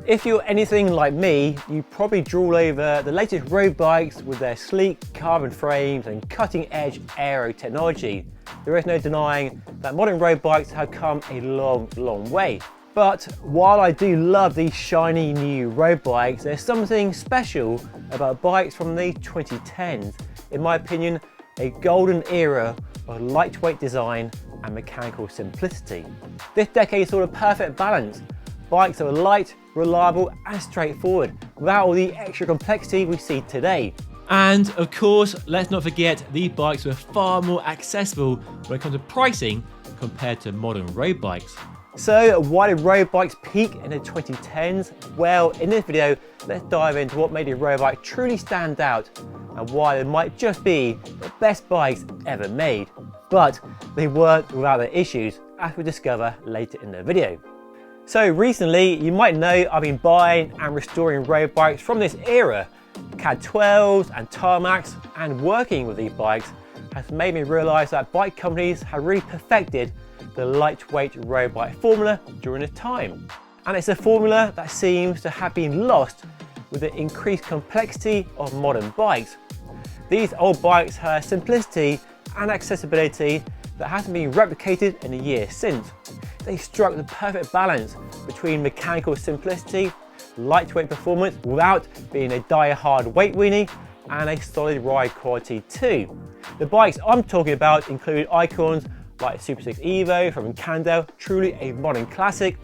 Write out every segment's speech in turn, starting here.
If you're anything like me, you probably drool over the latest road bikes with their sleek carbon frames and cutting-edge aero technology. There is no denying that modern road bikes have come a long way. But while I do love these shiny new road bikes, there's something special about bikes from the 2010s. In my opinion, a golden era of lightweight design and mechanical simplicity. This decade saw a perfect balance. Bikes that were light, reliable and straightforward, without all the extra complexity we see today. And of course, let's not forget these bikes were far more accessible when it comes to pricing compared to modern road bikes. So why did road bikes peak in the 2010s? Well, in this video, let's dive into what made a road bike truly stand out and why they might just be the best bikes ever made. But they weren't without their issues, as we'll discover later in the video. So recently, you might know I've been buying and restoring road bikes from this era. CAD 12s and tarmacs, and working with these bikes has made me realise that bike companies have really perfected the lightweight road bike formula during this time. And it's a formula that seems to have been lost with the increased complexity of modern bikes. These old bikes have simplicity and accessibility that hasn't been replicated in the years since. They struck the perfect balance between mechanical simplicity, lightweight performance without being a die-hard weight weenie, and a solid ride quality too. The bikes I'm talking about include icons like Super 6 Evo from Cannondale, truly a modern classic,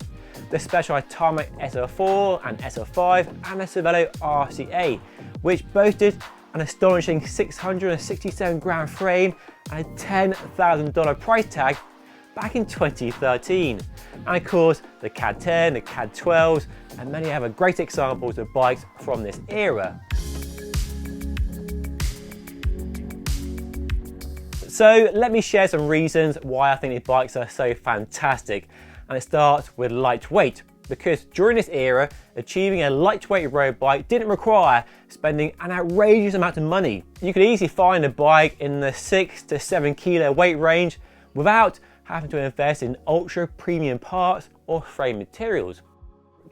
the Specialized Tarmac SL4 and SL5, and the Cervelo RCA, which boasted an astonishing 667 gram frame and a $10,000 price tag back in 2013. And of course, the CAD 10, the CAD 12s, and many other great examples of bikes from this era. So let me share some reasons why I think these bikes are so fantastic. And it starts with lightweight, because during this era, achieving a lightweight road bike didn't require spending an outrageous amount of money. You could easily find a bike in the 6 to 7 kilo weight range without having to invest in ultra premium parts or frame materials.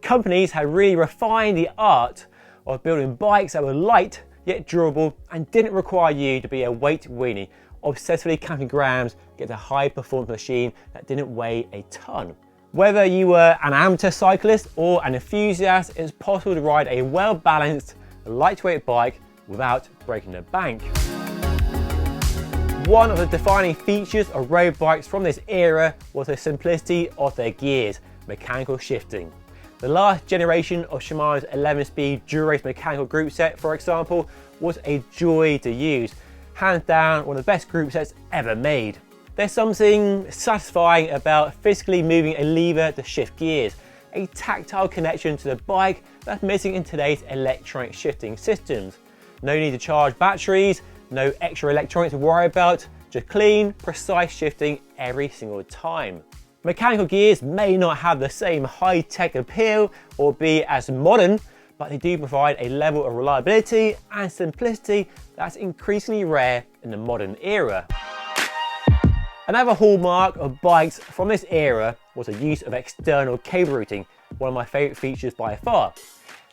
Companies had really refined the art of building bikes that were light yet durable and didn't require you to be a weight weenie, obsessively counting grams, get a high performance machine that didn't weigh a ton. Whether you were an amateur cyclist or an enthusiast, it's possible to ride a well-balanced, lightweight bike without breaking the bank. One of the defining features of road bikes from this era was the simplicity of their gears, mechanical shifting. The last generation of Shimano's 11-speed Dura-Race mechanical group set, for example, was a joy to use. Hands down, one of the best group sets ever made. There's something satisfying about physically moving a lever to shift gears, a tactile connection to the bike that's missing in today's electronic shifting systems. No need to charge batteries, no extra electronics to worry about, just clean, precise shifting every single time. Mechanical gears may not have the same high-tech appeal or be as modern, but they do provide a level of reliability and simplicity that's increasingly rare in the modern era. Another hallmark of bikes from this era was the use of external cable routing, one of my favourite features by far.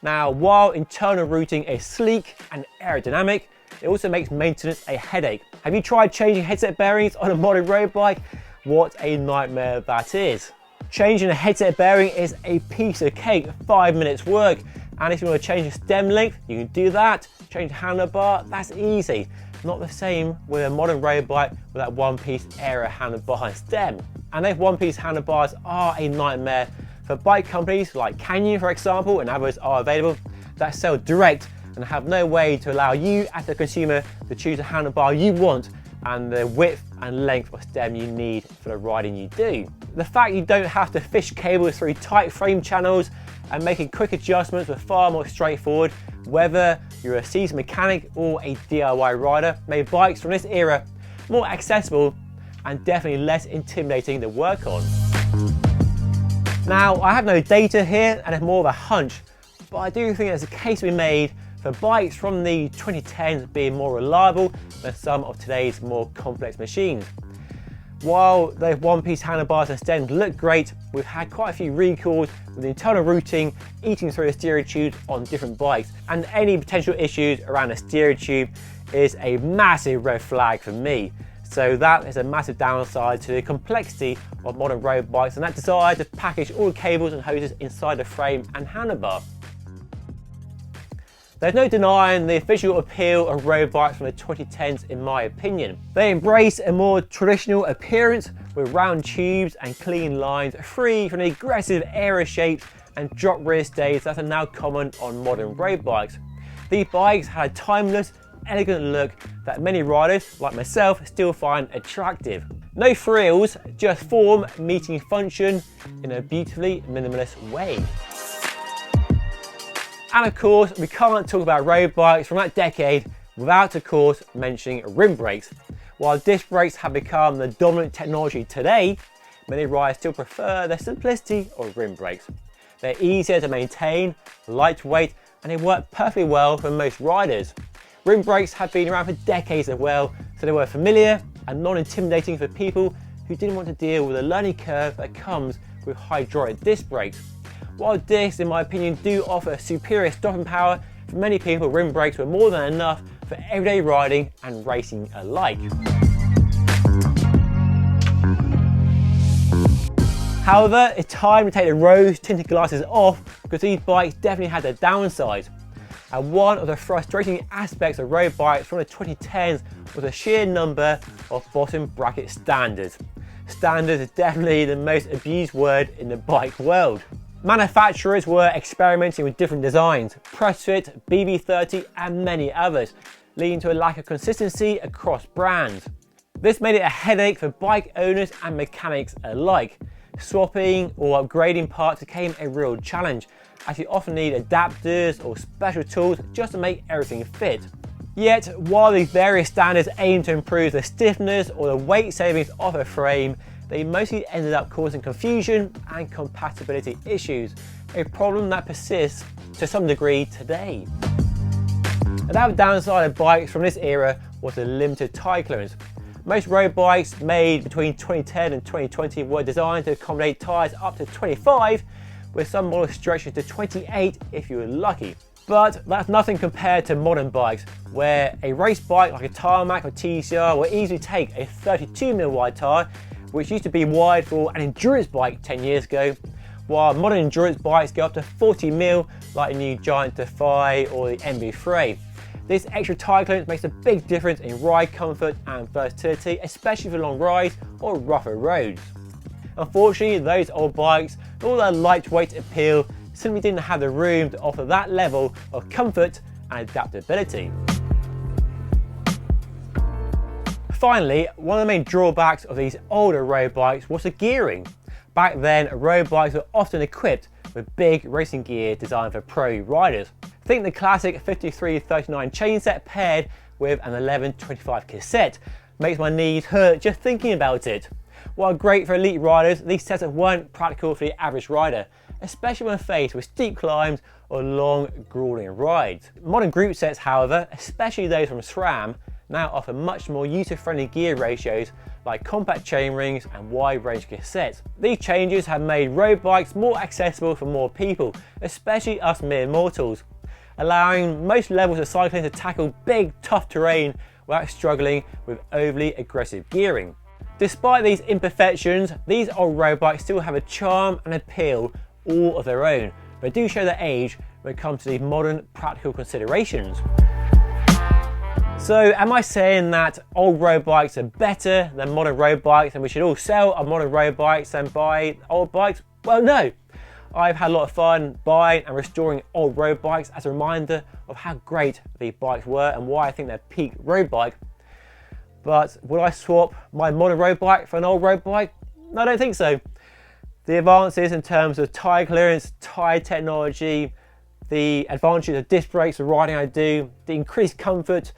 Now, while internal routing is sleek and aerodynamic, it also makes maintenance a headache. Have you tried changing headset bearings on a modern road bike? What a nightmare that is. Changing a headset bearing is a piece of cake, 5 minutes work. And if you want to change the stem length, you can do that. Change the handlebar, that's easy. Not the same with a modern road bike with that one-piece aero handlebar and stem. And those one-piece handlebars are a nightmare for bike companies like Canyon, for example, and others are available, that sell direct and have no way to allow you as the consumer to choose a handlebar you want and the width and length of stem you need for the riding you do. The fact you don't have to fish cables through tight frame channels and making quick adjustments were far more straightforward, whether you're a seasoned mechanic or a DIY rider, made bikes from this era more accessible and definitely less intimidating to work on. Now, I have no data here and it's more of a hunch, but I do think there's a case to be made for bikes from the 2010s being more reliable than some of today's more complex machines. While the one-piece handlebars and stems look great, we've had quite a few recalls with the internal routing eating through the steering tubes on different bikes, and any potential issues around the steering tube is a massive red flag for me. So that is a massive downside to the complexity of modern road bikes and that desire to package all the cables and hoses inside the frame and handlebar. There's no denying the visual appeal of road bikes from the 2010s in my opinion. They embrace a more traditional appearance with round tubes and clean lines, free from the aggressive aero shapes and drop rear stays that are now common on modern road bikes. These bikes had a timeless, elegant look that many riders, like myself, still find attractive. No frills, just form meeting function in a beautifully minimalist way. And of course, we can't talk about road bikes from that decade without, of course, mentioning rim brakes. While disc brakes have become the dominant technology today, many riders still prefer the simplicity of rim brakes. They're easier to maintain, lightweight, and they work perfectly well for most riders. Rim brakes have been around for decades as well, so they were familiar and non-intimidating for people who didn't want to deal with the learning curve that comes with hydraulic disc brakes. While discs, in my opinion, do offer superior stopping power, for many people rim brakes were more than enough for everyday riding and racing alike. However, it's time to take the rose tinted glasses off because these bikes definitely had their downsides. And one of the frustrating aspects of road bikes from the 2010s was the sheer number of bottom bracket standards. Standards is definitely the most abused word in the bike world. Manufacturers were experimenting with different designs, press fit, BB30 and many others, leading to a lack of consistency across brands. This made it a headache for bike owners and mechanics alike. Swapping or upgrading parts became a real challenge, as you often need adapters or special tools just to make everything fit. Yet, while these various standards aim to improve the stiffness or the weight savings of a frame, they mostly ended up causing confusion and compatibility issues, a problem that persists to some degree today. Another downside of bikes from this era was the limited tyre clearance. Most road bikes made between 2010 and 2020 were designed to accommodate tyres up to 25, with some models stretching to 28 if you were lucky. But that's nothing compared to modern bikes, where a race bike like a Tarmac or TCR will easily take a 32mm wide tyre, which used to be wide for an endurance bike 10 years ago, while modern endurance bikes go up to 40mm like the new Giant Defy or the MB3. This extra tyre clearance makes a big difference in ride comfort and versatility, especially for long rides or rougher roads. Unfortunately, those old bikes, with all their lightweight appeal, simply didn't have the room to offer that level of comfort and adaptability. Finally, one of the main drawbacks of these older road bikes was the gearing. Back then, road bikes were often equipped with big racing gear designed for pro riders. Think the classic 5339 chain set paired with an 1125 cassette makes my knees hurt just thinking about it. While great for elite riders, these setups weren't practical for the average rider, especially when faced with steep climbs or long, grueling rides. Modern group sets, however, especially those from SRAM, now offer much more user-friendly gear ratios like compact chainrings and wide-range cassettes. These changes have made road bikes more accessible for more people, especially us mere mortals, allowing most levels of cycling to tackle big, tough terrain without struggling with overly aggressive gearing. Despite these imperfections, these old road bikes still have a charm and appeal all of their own, but do show their age when it comes to these modern practical considerations. So am I saying that old road bikes are better than modern road bikes and we should all sell our modern road bikes and buy old bikes? Well, no. I've had a lot of fun buying and restoring old road bikes as a reminder of how great these bikes were and why I think they're peak road bike. But would I swap my modern road bike for an old road bike? No, I don't think so. The advances in terms of tyre clearance, tyre technology, the advantages of disc brakes for riding I do, the increased comfort,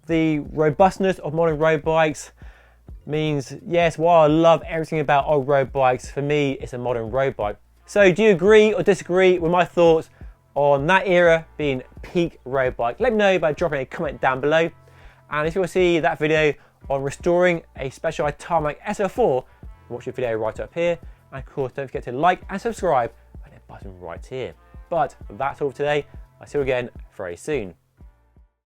the robustness of modern road bikes means, yes, while I love everything about old road bikes, for me it's a modern road bike. So do you agree or disagree with my thoughts on that era being peak road bike? Let me know by dropping a comment down below. And if you want to see that video on restoring a Specialized Tarmac SL4, watch the video right up here. And of course, don't forget to like and subscribe and the button right here. But that's all for today. I'll see you again very soon.